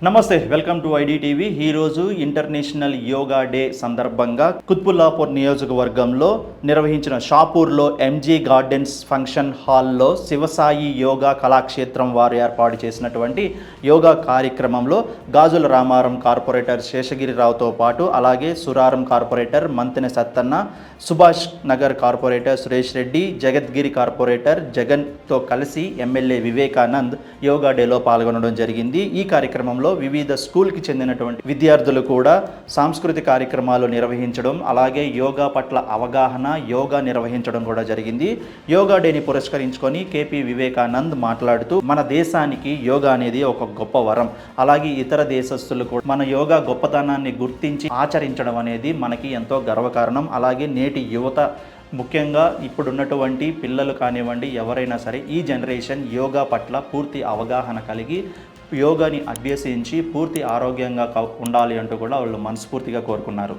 నమస్తే, welcome to IDTV. ఈరోజు international yoga day సందర్భంగా కుత్బుల్లాపూర్ నియోజకవర్గంలో నిర్వహించిన షాపూర్లో ఎంజీ గార్డెన్స్ ఫంక్షన్ హాల్లో శివసాయి యోగా కళాక్షేత్రం వారు ఏర్పాటు చేసినటువంటి యోగా కార్యక్రమంలో గాజుల రామారం కార్పొరేటర్ శేషగిరిరావుతో పాటు అలాగే Suraram corporator Manthena Sattanna, Subhash Nagar corporator Suresh Reddy, Jagadgiri corporator జగన్తో కలిసి ఎమ్మెల్యే వివేకానంద్ యోగా డేలో పాల్గొనడం జరిగింది. ఈ కార్యక్రమంలో వివిధ స్కూల్కి చెందినటువంటి విద్యార్థులు కూడా సాంస్కృతిక కార్యక్రమాలు నిర్వహించడం, అలాగే యోగా పట్ల అవగాహన, యోగా నిర్వహించడం కూడా జరిగింది. యోగా డేని పురస్కరించుకొని కేపీ వివేకానంద్ మాట్లాడుతూ మన దేశానికి యోగా అనేది ఒక గొప్ప వరం, అలాగే ఇతర దేశస్తులు కూడా మన యోగా గొప్పతనాన్ని గుర్తించి ఆచరించడం అనేది మనకి ఎంతో గర్వకారణం. అలాగే నేటి యువత, ముఖ్యంగా ఇప్పుడున్నటువంటి పిల్లలు కానివ్వండి, ఎవరైనా సరే ఈ జనరేషన్ యోగా పట్ల పూర్తి అవగాహన కలిగి యోగాని అభ్యసించి పూర్తి ఆరోగ్యంగా ఉండాలి అంటూ కూడా వాళ్ళు మనస్ఫూర్తిగా కోరుకున్నారు.